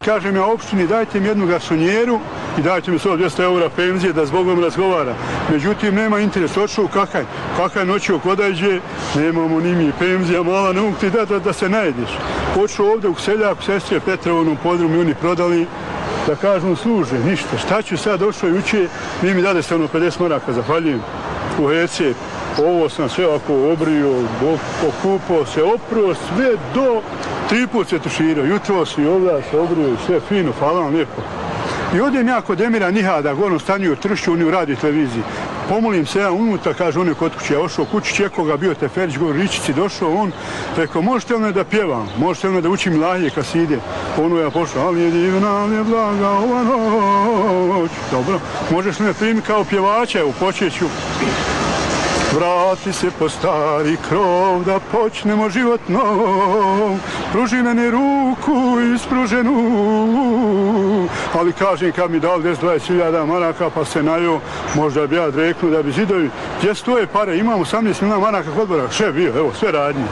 kažem ja opštini dajte mi jednu garsonjeru i dajte mi 200 eura penzije da zbogom razgovara. Međutim, nema interes, očeo kakaj noćio kodajđe, nemamo ni mi penzija, mala ne mogu ti da se najediš. Očeo ovdje u seljaku, sestre Petrovnom podrumu i oni prodali, da kažem služe, ništa. Šta ću sad, došao juče, vi mi dade ste 50 maraka, zahvaljujem. U HC, ovo sam sve ovako obrio, okupao se, opruo, sve do 3 put se tuširao. Jutro si ovdje se obrio, sve fino, hvala vam lijepo. I odem ja kod Emira Nihada, govorno stanju u Tršću, on je u radio televiziji. Pomolim se ja unutra, kaže, on je kod kuće. Ja ošao kući, čekao ga, bio Teferić, govori, Ričici, došao on, rekao, možete li me da pjevam, možete li me da učim Ilahije kaside. Ono ja pošao, ali je divna, ali je blaga ova noć. Dobro, možeš li me primiti kao pjevača, evo, počeću. Vrati se po stari krov da počnemo život nov. Pruži meni ruku ispruženu. Ali kažem kad mi dali 20.000 maraka pa se najao, možda bi ja reknuo da bi zidovi. Gdje stoje pare? Imam 18 milijuna maraka kod Bora. Še bio? Evo, sve radnje.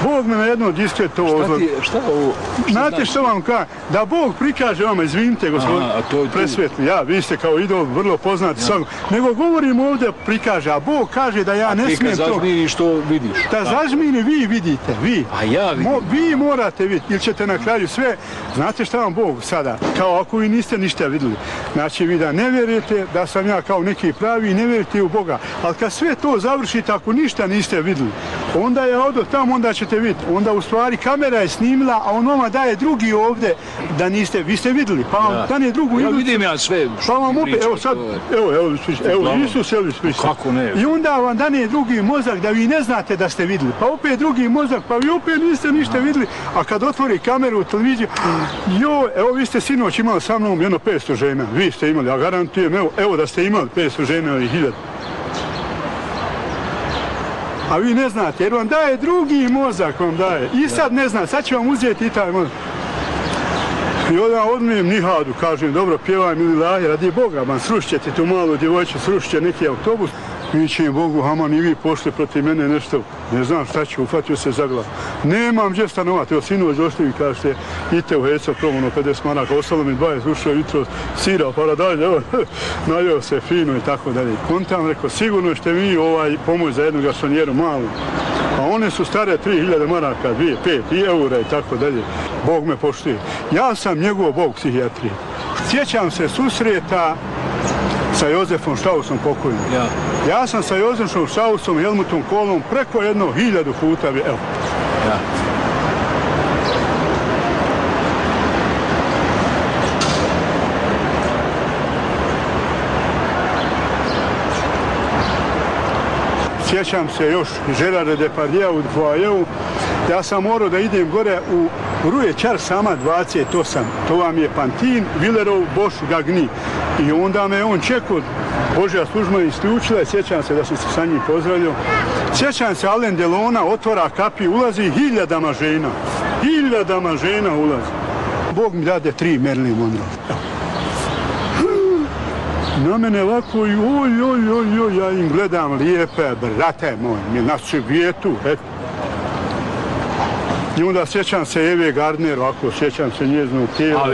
Bog me na jedno diskretovao. Šta ovo? Znate što vam kažem? Da Bog prikaže vama, izvinite gospodin presvetli, ja, vi ste kao idol vrlo poznati svakog. Nego govorim ovdje prikaže, a Bog kaže da ja ne smijem to. A ti kad zažmini što vidiš? Da zažmini vi vidite, vi. A ja vidim. Vi morate vidjeti, ili ćete na kraju sve. Znate šta vam Bog sada? Kao ako vi niste ništa vidjeli. Znači vi da ne vjerujete da sam ja kao neki pravi i ne vjerujete u Boga. Ali kad sve to završite, ako ništa niste vidjeli, onda ja odo tamo, onda ćete vidjeti. Onda u stvari kamera je snimila, a on vama daje drugi ovdje da niste, vi ste vidjeli. Pa vam dane drugu iluciju. Ja vidim ja sve. Pa vam opet, evo sad, evo Isus Elvis priča. Kako ne? I onda vam dane drugi mozak da vi ne znate da ste vidjeli. Pa opet drugi mozak, pa vi opet niste ništa vidjeli. A kad otvori kameru u televiziju, evo vi ste sinoć imali sa mnom jedno 500 žena. Vi ste imali, ja garantujem, evo da ste imali 500 žena i 1000. A vi ne znate, jer vam daje drugi mozak, vam daje. I sad ne znam, sad ću vam uzeti i taj mozak. I onda odmijem Nihadu, kažem, dobro, pjevaj mi Ilahije, radi Boga, man, srušćete tu malu djevojču, srušće neki autobus. Viće Bogu, haman, i vi pošli protiv mene nešto, ne znam šta ću, ufatio se za glavu. Nemam gdje stanovati, evo sinoć došli i kažete, idite u Heca, promono 50 maraka, ostalo mi 20, ušao jutro, sira, paradajlje, evo, najeo se fino i tako dalje. Kontam, rekao, sigurno ćete vi pomoć za jednu garsonjeru malu. A one su stare 3000 maraka, 2, 5 eura i tako dalje. Bog me poštuje. Ja sam njegov Bog psihijatrije. Sjećam se susreta sa Jozefom Štrausom pokojnim. Ja sam sa Jozefom Štrausom i Helmutom Kohlom preko 1000 puta, evo. Sjećam se još Gerarda Depardieu u foajeu. Ja sam morao da idem gore u Rue Čar Sama 28. To vam je Pantin, Villerov, Boš, Gagni. I onda me on čekao, Božja služba isključila, sjećam se da sam se sa njim pozdravljao. Sjećam se Alain Delona, otvara kapiju, ulazi 1000 žena. 1000 žena ulazi. Bog mi dade 3 Marilyn Monroe. Na mene ovako i oj, ja im gledam lijepe, brate moj, na svijetu, eto. I onda sjećam se Eve Gardner, ovako, sjećam se njeznog tijela.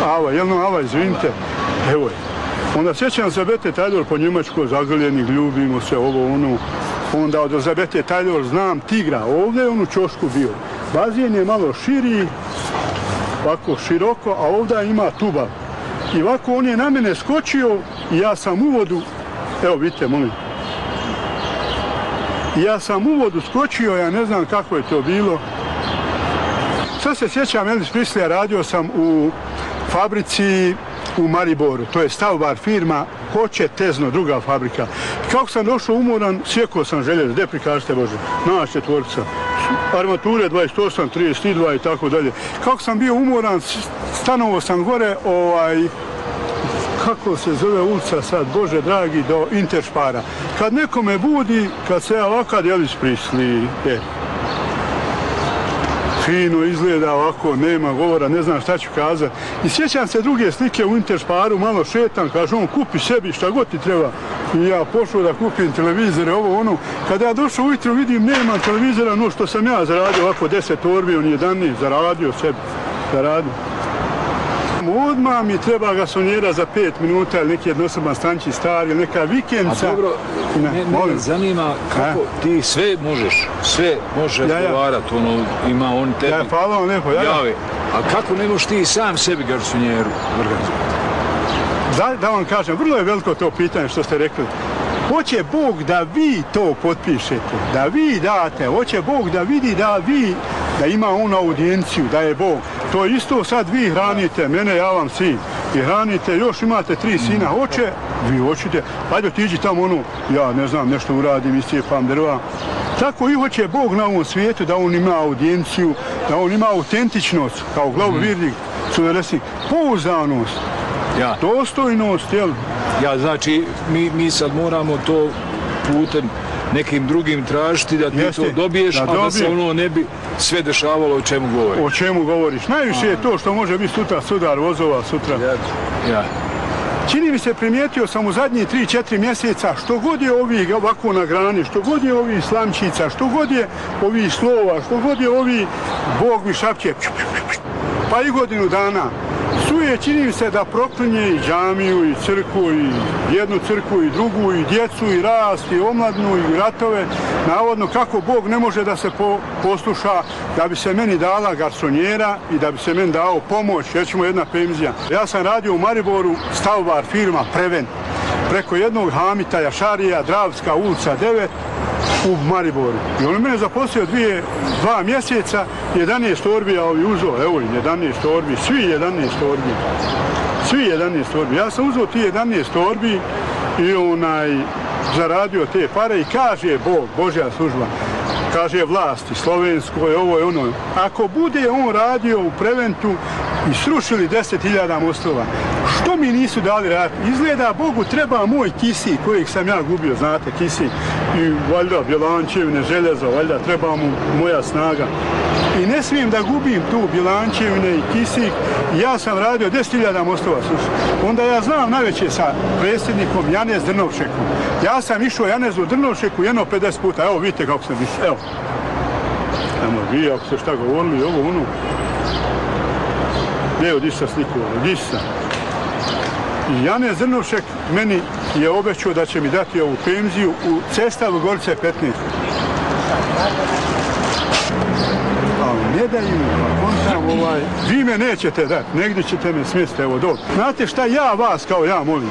Ava, izvinite. Evo je. Onda sjećam se Bete Taylor po Njemačkoj, zagrljeni, ljubimo se, ovo, ono. Onda od za Bete Taylor znam Tigra, ovdje je on u ćošku bio. Bazen je malo širi, ovako široko, a ovdje ima tuba. I ovako on je na mene skočio i ja sam u vodu, evo vidite, molim. Ja sam u vodu skočio, ja ne znam kako je to bilo. Sad se sjećam, Elvis Presley, radio sam u fabrici u Mariboru, to je Stavbar firma, Hoće Tezno, druga fabrika. Kako sam došao umoran, sjekao sam željezo, gdje prikažete Bože, naš četvorca. Armature 28, 32 i tako dalje. Kako sam bio umoran, stanovao sam gore, kako se zove ulica sad, Bože dragi, do Interšpara. Kad neko me budi, kad se ja ovako, Elvis Presley, fino izgleda ovako, nema govora, ne znam šta ću kazati. I sjećam se druge slike u Interšparu, malo šetam, kaže on, kupi sebi šta god ti treba. I ja pošao da kupim televizore, ovo ono. Kada ja došao ujutro vidim, nema televizora, no što sam ja zaradio, ovako 10 torbi, on 11, zaradio sebi, zaradio. Odmah mi treba garsonjera za 5 minuta ili neki jednosoban stanči stari ili neka vikendica. A dobro, mene zanima kako ti sve možeš razgovarati, ono, ima on tebi hvala vam lijepo, jave. A kako ne možeš ti sam sebi garsonjeru organizovati? Da vam kažem, vrlo je veliko to pitanje što ste rekli. Hoće Bog da vi to potpišete, da vi date, hoće Bog da vidi da ima on audijenciju, da je Bog. To isto sad vi hranite, mene, ja vam sin. I hranite, još imate 3 sina, hoće, vi hoćete, ajde otiđi tamo ono, ja ne znam, nešto uradim, iscijepam drva. Tako i hoće Bog na ovom svijetu da on ima audijenciju, da on ima autentičnost, kao glavovjernik, suveresnik, pouzdanost, dostojnost, jel? Ja, znači, mi sad moramo to putem nekim drugim tražiti da ti to dobiješ, a da se ono ne bi sve dešavalo o čemu govoriš. O čemu govoriš. Najviše je to što može biti sutra sudar vozova, sutra. Čini mi se, primijetio sam u zadnjih 3-4 mjeseca, što god je ovih ovako na grani, što god je ovih slamčica, što god je ovih slova, što god je ovih, Bog mi šapće, pa i godinu dana. Suje, čini mi se da proklinje i džamiju, i crkvu, i jednu crkvu, i drugu, i djecu, i rast, i omladnu, i ratove. Navodno kako Bog ne može da se posluša da bi se meni dala garsonjera i da bi se meni dao pomoć, recimo jedna penzija. Ja sam radio u Mariboru, stavbar firma Preven, preko jednog Hamita Jašarija, Dravska ulica 9, u Mariboru. I on mene zaposlio 2 mjeseca, 11 torbi ja uzeo, evo 11 torbi, svi 11 torbi. Svi 11 torbi. Ja sam uzeo ti 11 torbi i zaradio te pare i kaže Bog, Božja služba, kaže vlasti, slovenskoj, ovo je ono. Ako bude on radio u Preventu i srušili 10.000 mostova, što mi nisu dali raditi? Izgleda Bogu treba moj kisik kojeg sam ja gubio, znate, kisik. I valjda bjelančevine, željezo, valjda treba mu moja snaga. I ne smijem da gubim tu bjelančevine i kisik. Ja sam radio 10.000 mostova srušiti. Onda ja znam najveće sa predsjednikom Janez Drnovšekom. Ja sam išao Janezu Drnovšeku jedno 50 puta. Evo vidite kako sam išao. Evo. Evo vi ako ste šta govorili, ovo ono. Evo di sam slikao, di sam. I Janez Drnovšek meni je obećao da će mi dati ovu penziju u Cestavu Gorice 15. Ali ne daju mi, vi me nećete dati, negdje ćete me smjestiti, evo dok. Znate šta ja vas kao ja molim?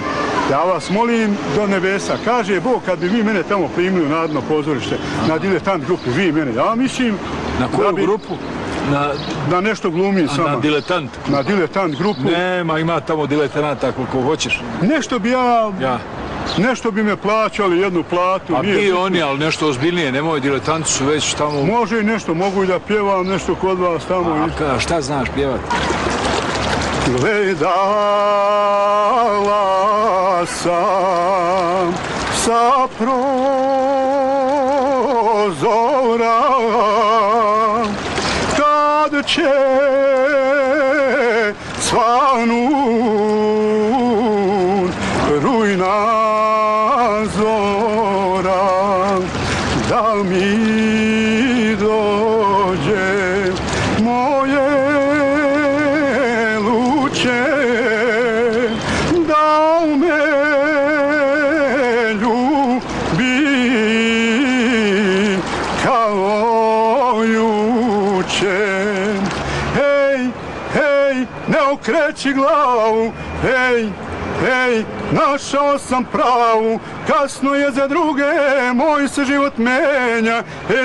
Ja vas molim do nebesa. Kaže Bog kad bi vi mene tamo primili u Narodno pozorište, na diletant grupi, vi mene. Ja mislim... Na koju grupu? Da nešto glumim sama. Na diletant? Na diletant grupu. Nema, ima tamo diletanta koliko hoćeš. Nešto bi nešto bi me plaćali, jednu platu. A bi oni, ali nešto ozbiljnije, nemoj, diletanti su već tamo... Može i nešto, mogu i da pjevam nešto kod vas tamo. A šta znaš pjevati? Gledala sam sa prozora kad će svanut rujna zora, da mi dođe moje luče, da me ljubi kao juče. Hej, hej, ne okreći glavu, hej, hej, našao sam pravu, kasno je za druge, moj se život menja,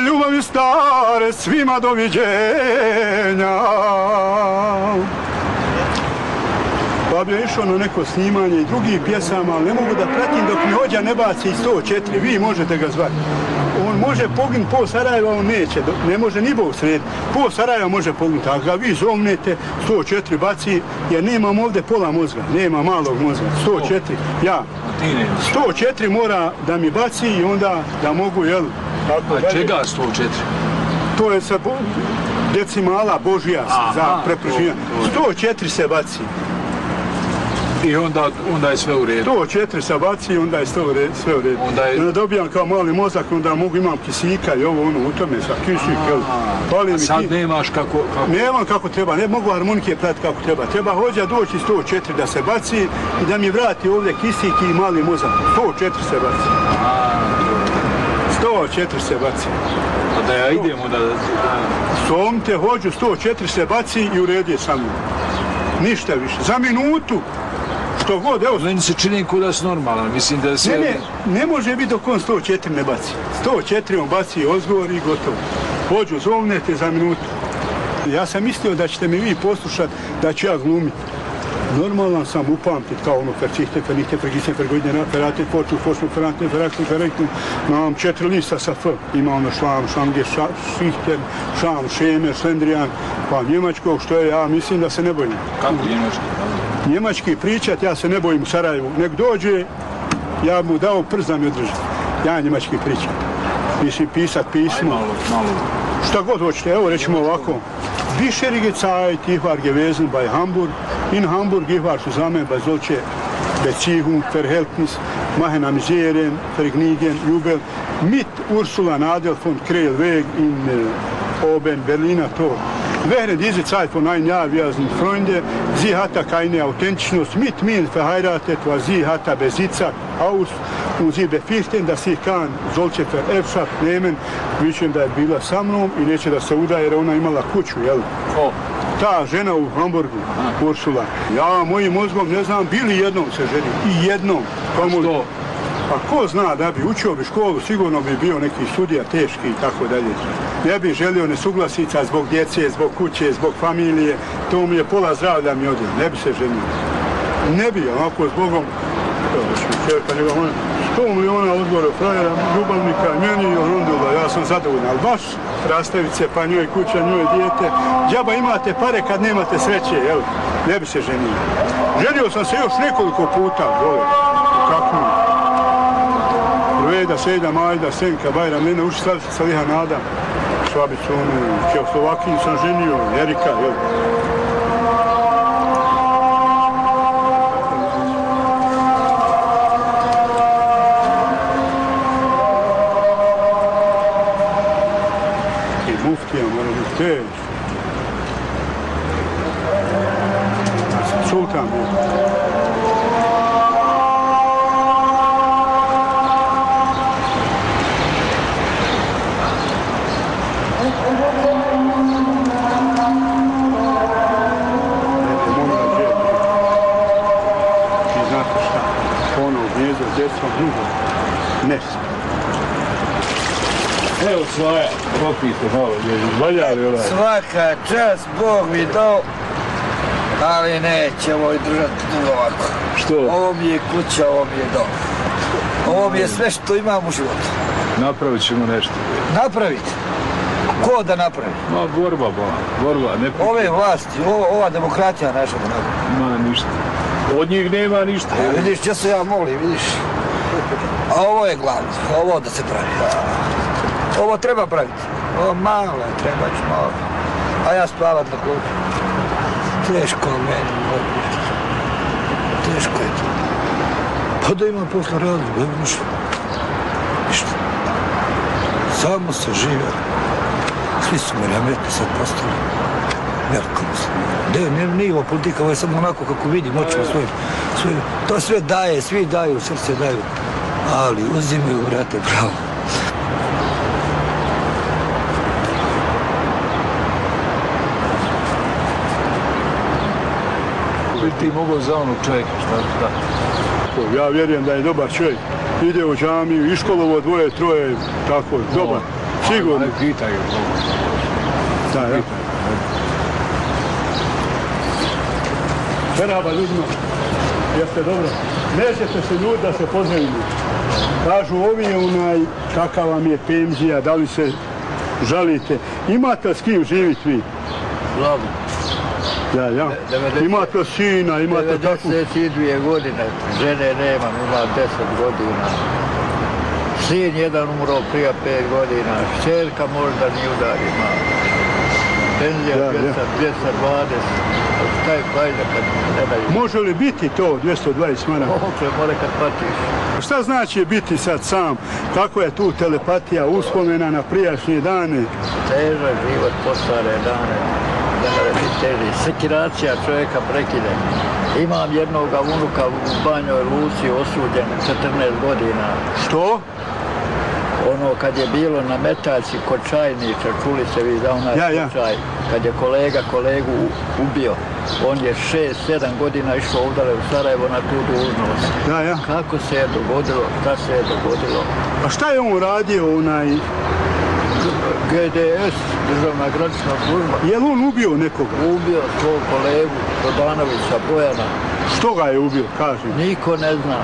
ljubavi stare, svima doviđenja. Pa bi išao na neko snimanje i drugih pjesama, ali ne mogu da pratim dok mi hođa ne baci 104, vi možete ga zvati. On može poginuti po Sarajeva, on neće, ne može ni Bog srediti. Po Sarajeva može poginuti, a ga vi zovnete, 104 baci, jer nemam ovdje pola mozga, nema malog mozga, 104, ja. 104 mora da mi baci i onda da mogu, jel? A čega 104? To je sa decimala Božja za prepršivanje. 104 se baci. I onda je sve u redu. 104 se baci i onda je sve u redu. Onda dobijam kao mali mozak, onda imam kisika i ovo ono u tome sa kisik. A sad nemaš kako? Nemam kako treba, ne mogu harmonike pratiti kako treba. Treba hođa doći 104 da se baci i da mi vrati ovdje kisik i mali mozak. 104 se baci. 104 se baci. A da ja idemo da... Somte hođu 104 se baci i uredi sa mnom. Ništa više. Za minutu. Što god, evo... Meni se čini kuda si normalan, mislim da se... Ne može biti dok on 104 ne baci. 104 on baci odgovor i gotovo. Hođu, zovnete za minutu. Ja sam mislio da ćete mi vi poslušati da ću ja glumiti. Normalan sam upamtit kao ono fercihte, fernihte, fergiste, fergoidne, raferate, forču, forču, ferante, feraktu, ferektu. Imam 4 lista sa F. Ima ono šlam, šlamge, šihter, šam, šemer, šlendrijan, pa njemačkog, što je, ja mislim da se ne bojim. Kako njemački? Njemački pričat, ja se ne bojim u Sarajevu. Nek dođe, ja mu dao prst da mi održi. Ja njemački pričat. Mislim, pisat pismo. Malo. Šta god hoćete, evo rećemo ovako. Bisherige Zeit, ich war gewesen bei Hamburg. In Hamburg, ich war zusammen bei solche Beziehung, Verhältnis, machen amüsieren, vergnügen, jubel. Mit Ursula Nadel von Kreilweg in Oben, Berliner Tor. Während dieser Zeit von einem Jahr, wir sind Freunde, sie hatte keine Authentizität, mit mir verheiratet, weil sie hatte Besitzer, Haus, und sie befürchten, dass sie kann solche Vererbschaft nehmen, vidim da je bila sa mnom i neće da se uda jer ona imala kuću, jel? Ko? Ta žena u Hamburgu, Ursula. Ja mojim mozgom ne znam, bili jednom se ženi, i jednom. Što? Pa ko zna da bi učio bi školu, sigurno bi bio neki studija teški i tako dalje. Ne bi želio nesuglasica zbog djece, zbog kuće, zbog familije, to mi je pola zdravlja mi odjel, ne bi se ženio. Ne bi, onako zbogom, $100 miliona odgovora frajera, ljubavnika, meni i rondula, ja sam zadovoljan, ali baš rastavit se, pa njoj kuća, njoj dijete, džaba imate pare kad nemate sreće, jel? Ne bi se ženio. Ženio sam se još nekoliko puta, dole, u kakvu. Rveda, Sejda, Majda, Senka, Bajra, Mena, uši Saliha Nada, Švabicu, Čehoslovakiju sam ženio, Erika, jel? I muftija mora biti teško. Sultan bio. Ne. Evo svoja, popijte malo, valjali onaj. Svaka čast, Bog mi dao, ali nećemo i držati ovako. Što? Ovo mi je kuća, ovo mi je dom. Ovo mi je sve što imam u životu. Napravit ćemo nešto. Napraviti? Ko da napravi? Ma borba, ne... Ove vlasti, ova demokratija naša da napravi. Ma ništa. Od njih nema ništa. Vidiš, gdje se ja molim, vidiš. A ovo je glavno, ovo da se pravi. Ovo treba praviti. Ovo malo je, treba ću malo. A ja spavat na klubu. Teško meni, teško je to. Pa da imam posla radi, evo ništa. Samo se žive. Svi su me rameti sad postali. Veliko mislim. Nije ovo politika, ovo je samo onako kako vidim očima svojim. To sve daje, svi daju, srce daju. Ali uzimaju, vrate, pravo. Bi ti mogao za onog čovjeka, šta? Ja vjerujem da je dobar čovjek. Ide u džamiju, iškolovo dvoje, troje, tako, dobar. Sigurno. Pitaj ga. Da, ja. Merhaba ljudima, jeste dobro? Nećete se ljudi da se pozdravimo. Kažu ovi kakav vam je penzija, da li se žalite. Imate s kim živiti vi? Slabo. Ja. Imate sina, imate takvu... 92 godine, žene nemam, imam 10 godina. Sin jedan umro prije 5 godina, šćerka možda ni udar ima. penzija 220, šta je fajda kad ne daju? Može li biti to 220 maraka? Okle, more kad patiš. Šta znači biti sad sam? Kako je tu telepatija uspomena na prijašnje dane? Težak život po stare dane. Ne mora biti teži. Sekiracija čovjeka prekide. Imam jednoga unuka u Banjoj Luci osuđen 14 godina. Što? Ono kad je bilo na Metaljci kod Čajnića, čuli se vi za onaj slučaj, kad je kolega kolegu ubio. On je 6-7 godina išao ovdje u Sarajevo na tu dužnost. Kako se je dogodilo, šta se je dogodilo? A šta je on radio onaj? GDS, državna granična služba. Je li on ubio nekoga? Ubio svog kolegu Dodanovića Bojana. Što ga je ubio, kažem? Niko ne zna.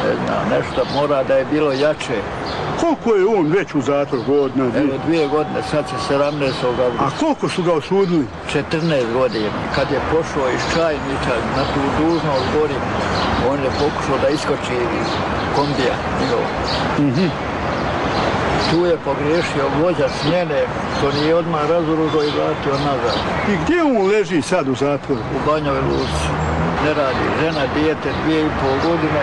Ne zna, nešto mora da je bilo jače. Koliko je on već u zatvor godina? Evo 2 godine, sad će 17. augusta. A koliko su ga osudili? 14 godina. Kad je pošao iz Čajnića na tu dužnost gori, on je pokušao da iskoči iz kombija njegova. Tu je pogriješio vođa smjene, što nije odmah razoružao i vratio nazad. I gdje on leži sad u zatvoru? U Banjoj Luci. Ne radi. Žena, dijete, 2,5 godine.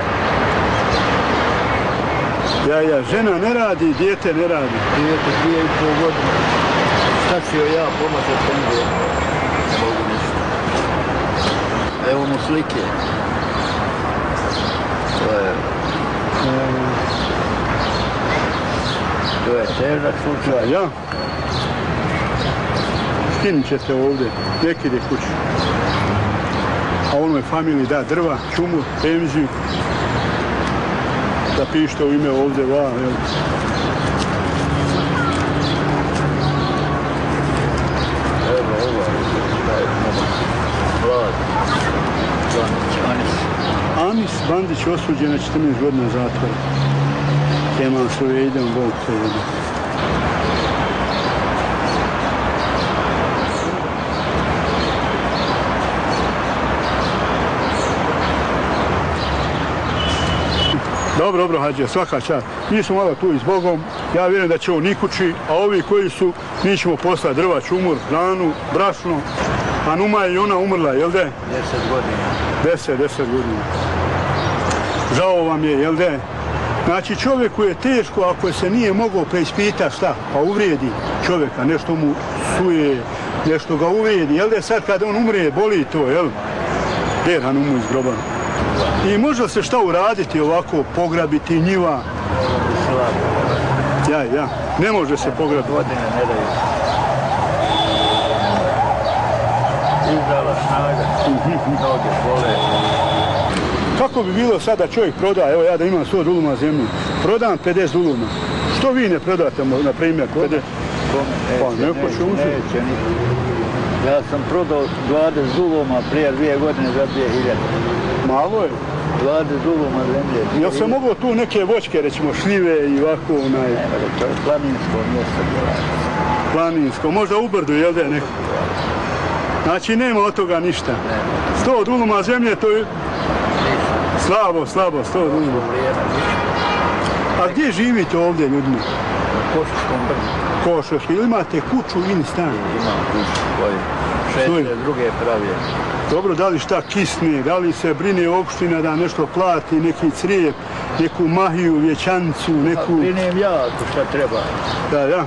Žena ne radi, dijete ne radi. Dijete 2,5 godine. Šta ću joj ja pomoći od penzije? Ne mogu ništa. Evo mu slike. To je težak slučaj. Ja? Skinit ćete ovdje, nek ide kući. A onoj familiji da drva, čumur, penziju. Da pišete u ime ovdje, jel? Evo, ovo je mlad. Anis. Anis Bandić osuđen na 14 godina zatvora. Kemal Suvejden, Bog te vidi. Dobro, Hadžija, svaka čast. Mi smo malo tu i s Bogom. Ja vjerujem da će on i kući, a ovi koji su, mi ćemo poslati drva, čumur, hranu, brašno. A Numa je i ona umrla, jel de? 10 godina. 10 godina. Žao vam je, jel de? Znači čovjeku je teško ako se nije mogao preispitati šta, pa uvrijedi čovjeka, nešto mu suje, nešto ga uvrijedi, jel de sad kad on umre, boli to, jel? Der Numu iz groba. I može se šta uraditi ovako, pograbiti njiva? Ja, ne može se pograbiti. Godine ne daju. Izdala snaga, noge bole. Kako bi bilo sada čovjek proda, evo ja da imam 100 duluma zemlju, prodam 50 duluma. Što vi ne prodate, na primjer, 50? Pa neko će uzeti. Ja sam prodao 20 duluma prije 2 godine za 2000. Malo je. 20 duluma zemlje. Jel se moglo tu neke voćke, recimo šljive i ovako onaj... Ne, to je planinsko mjesto bila. Planinsko, možda u brdu, jel da je neko? Znači nema od toga ništa. 100 duluma zemlje, to je... Slabo, 100 duluma. A gdje živite ovdje ljudima? Na Košarskom brdu. Košarski, ili imate kuću ili stan? Imam kuću koji 6 druge pravije. Dobro, da li šta kisne, da li se brine opština da nešto plati, neki crijep, neku mahiju, vječanicu, neku... Brinem ja ako šta treba. Da.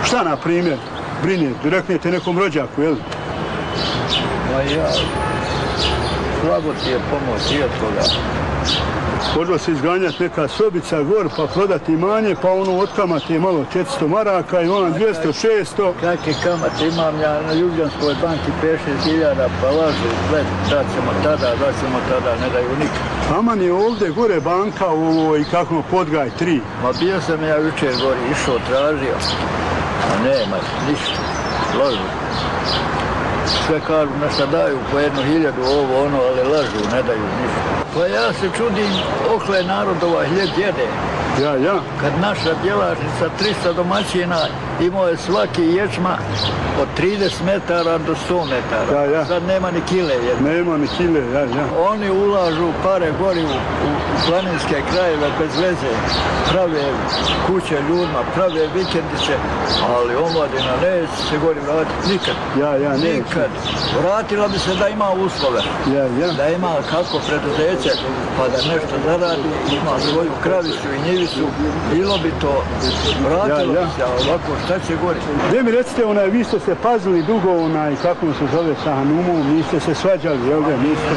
Šta na primjer brine? Reknete nekom rođaku, jel? Ma ja, slabo ti je pomoć i od toga. Možda se izganjati neka sobica gor, pa prodati imanje, pa ono od kamate malo 400 maraka i ono 200, 600. Kakve kamate imam ja na Ljubljanskoj banki 5-6 pa lažu, daćemo tada, ne daju nikad. Aman je ovdje gore banka u ovoj, kako Podgaj 3. Ma bio sam ja jučer gori, išao, tražio, a nema ništa, lažu. Sve kažu nešto daju po 1000 ovo ono, ali lažu, ne daju ništa. Pa ja se čudim, narod ovaj hljeb jede. Ja. Kad naša djelažnica 300 domaćina imao je svaki ječma od 30 metara do 100 metara. Sad nema ni kile jedne. Nema ni kile, Oni ulažu pare gori u planinske krajeve bez veze. Prave kuće ljudima, prave vikendice, ali omladina neće se gori vratiti nikad. Nikad. Vratila bi se da ima uslove. Da ima kako preduzeće, pa da nešto zaradi, ima svoju kravicu i njivicu, bilo bi to, vratilo bi se, a ovako šta će gori? Gdje mi recite, vi ste se pazili dugo, kako se zove sa Hanumom, niste se svađali, jel da, niste?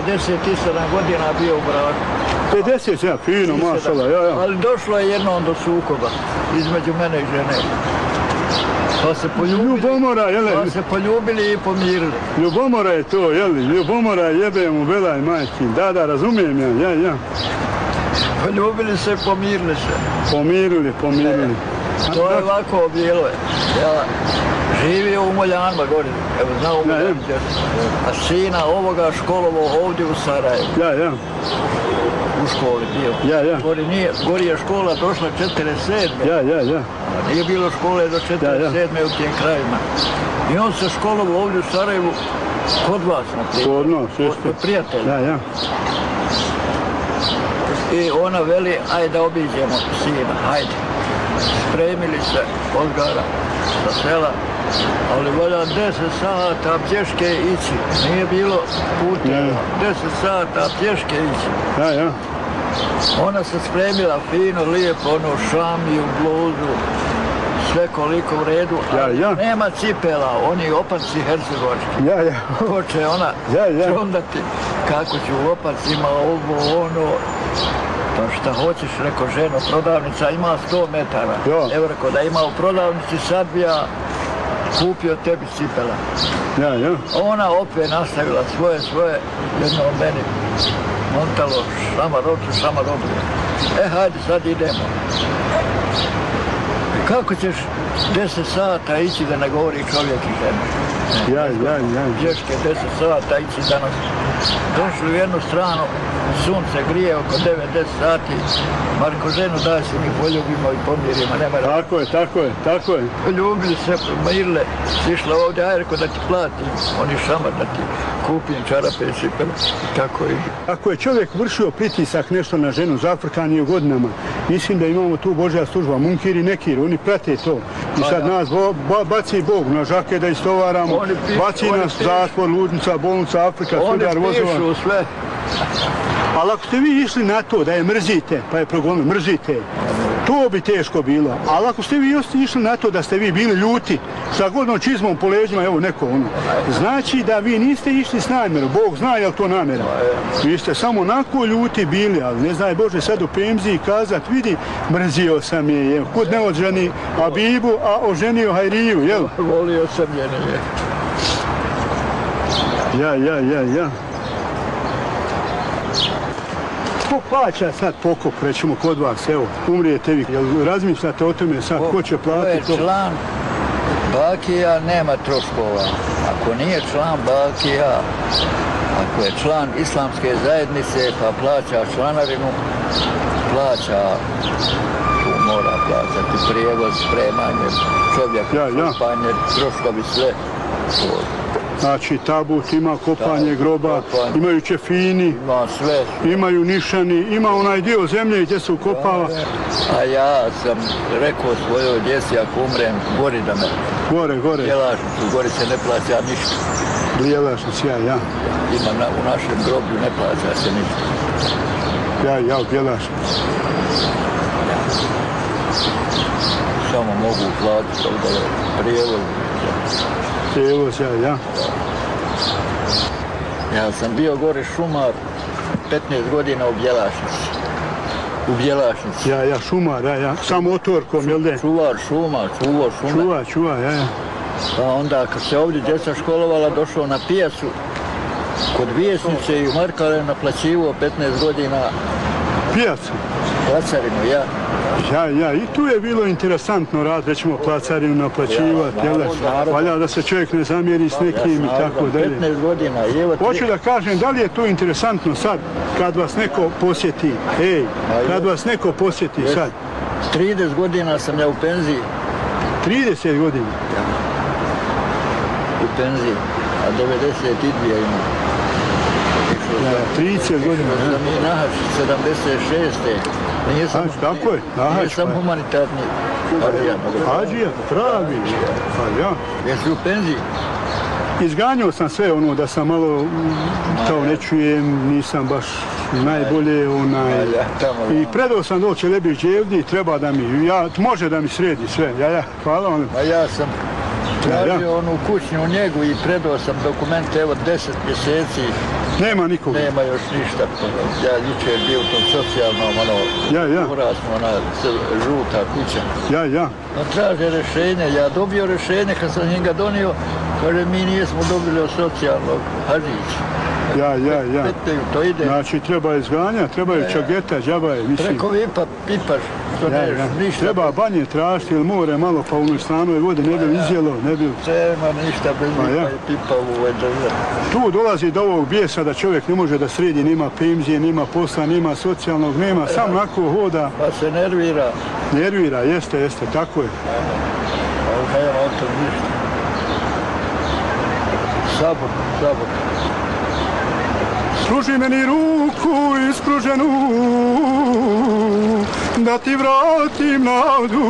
57 godina bio u braku. 57, fino, mašala, Ali došlo je jednom do sukoba između mene i žene. Pa se poljubili i pomirili. Ljubomora je to, ljubomora jebe mu belaj majki. Da, razumijem ja. Poljubili se i pomirili se. Pomirili. To je ovako bilo. Ja živio u Moljanima gori, evo znao u Moljanima, a sina ovoga školovo ovdje u Sarajevu. U školi bio. Gori je škola došla 47. Nije bilo škole do 47. u tim krajima. I on se školovo ovdje u Sarajevu kod vas, na primjer. Kod prijatelja. I ona veli, ajde da obiđemo sina, hajde. Spremili se od gara sa sela, ali valja 10 sata pješke ići. Nije bilo puteva, 10 sata pješke ići. Ona se spremila fino, lijepo, šamiju, bluzu, sve koliko u redu, ali nema cipela, oni opanci hercegovački. Hoće ona čondati kako ću u opancima, ovo, ono. Pa šta hoćeš, rekao, ženo, prodavnica ima 100 metara. Evo rekao, da ima u prodavnici, sad bi ja kupio tebi cipela. Ona opet nastavila svoje, jedno od meni montalo, šama robu. Hajde, sad idemo. Kako ćeš 10 sata ići da ne govori čovjek i žena? Pješke 10 sata ići danas. Došli u jednu stranu, sunce grije oko 9-10 sati. Marko, ženu daj se mi poljubimo i pomirimo, nema rada. Tako je. Poljubili se, pomirile, sišla ovdje, aj rekao da ti platim, oni šamar da ti kupim čarape i cipele. Tako je. Ako je čovjek vršio pritisak nešto na ženu, zafrkan je u godinama, mislim da imamo tu Božja služba, munkiri, nekiri, oni prate to. I sad nas baci Bog na žake da istovaramo, baci nas zatvor, ludnica, bolnica, Afrika, sudar, vozova. Oni pišu sve. Ali ako ste vi išli na to da je mrzite, pa je progonili, mrzite, to bi teško bilo. Ali ako ste vi išli na to da ste vi bili ljuti, sa godnom čizmom po leđima, evo neko ono, znači da vi niste išli s namjerom. Bog zna je li to namjera. Vi ste samo onako ljuti bili, ali ne znaj Bože sad u pemziji kazat, vidi, mrzio sam je, kud ne odženi Abibu, a oženio Hajriju, jel? Volio sam njene. Ja. Ko plaća sad pokop, rećemo kod vas, evo, umrijete vi, jel razmišljate o tome sad, ko će platiti to? Ko je član bakija, nema troškova. Ako nije član bakija, ako je član islamske zajednice, pa plaća članarinu, tu mora plaćati prijevoz, spremanje, čovjeka, kupanje, troškovi, sve. Znači, tabut, ima kopanje groba, imaju čefini, imaju nišani, ima onaj dio zemlje gdje se ukopava. A ja sam rekao svojoj djeci, ako umrem, gori da me. Gore. Bjelašnicu, gori se ne plaća ništa. Bjelašnic, ja. Ima u našem groblju, ne plaća se ništa. Ja, Bjelašnic. Samo mogu platiti ovdje prijevoz. Prijevoz, ja. Ja sam bio gore šumar 15 godina u Bjelašnici. Ja, šumar, ja. Samo otorkom, jel de? Čuvar šuma. Čuvar, ja. Pa onda, kad se ovdje djeca školovala, došao na pijacu kod Vijesnice i u Markale naplaćivao 15 godina pijacu? Placarinu, ja. Ja, i tu je bilo interesantno rad, rećemo placarinu naplaćivati, valja da se čovjek ne zamjeri s nekim i tako dalje. 15 godina. Hoću da kažem, da li je to interesantno sad, kad vas neko posjeti, kad vas neko posjeti sad, 30 godina sam ja u penziji. 30 godina? U penziji, a 92 imam. 30 godina. Išao sam i na Hač 76. Tako je, na Hač. Nisam humanitarni hađija. Hađija, pravi. Pa ja. Jesi u penziji? Izganjao sam sve ono da sam malo, kao ne čujem, nisam baš najbolje i predao sam do Čelebić Đevdi, treba da mi, može da mi sredi sve, hvala vam. A ja sam tražio onu kućnu njegu i predao sam dokumente, evo 10 mjeseci. Nema nikoga? Nema još ništa. Ja jučer bio u tom socijalnom, ona žuta kuća. Traže rješenje, ja dobio rješenje, kad sam njega donio, kaže mi nismo dobili od socijalnog Hadžića. To ide. Znači treba izganja, trebaju čageta, džabaje, mislim. Preko pipaš, što ništa. Treba banje tražiti ili more malo pa u stanove vode, ne bi izjelo, ne bi... Nema ništa bez nipa i pipa u ovoj državi. Tu dolazi do ovog bijesa da čovjek ne može da sredi, nema penzije, nema posla, nema socijalnog, nema, sam onako hoda. Pa se nervira. Nervira, jeste, tako je. Ali nema o tom ništa. Sabor. Pruži meni ruku ispruženu, da ti vratim nadu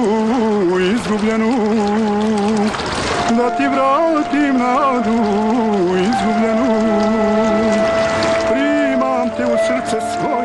izgubljenu, da ti vratim nadu izgubljenu. Primam te u srce svoje.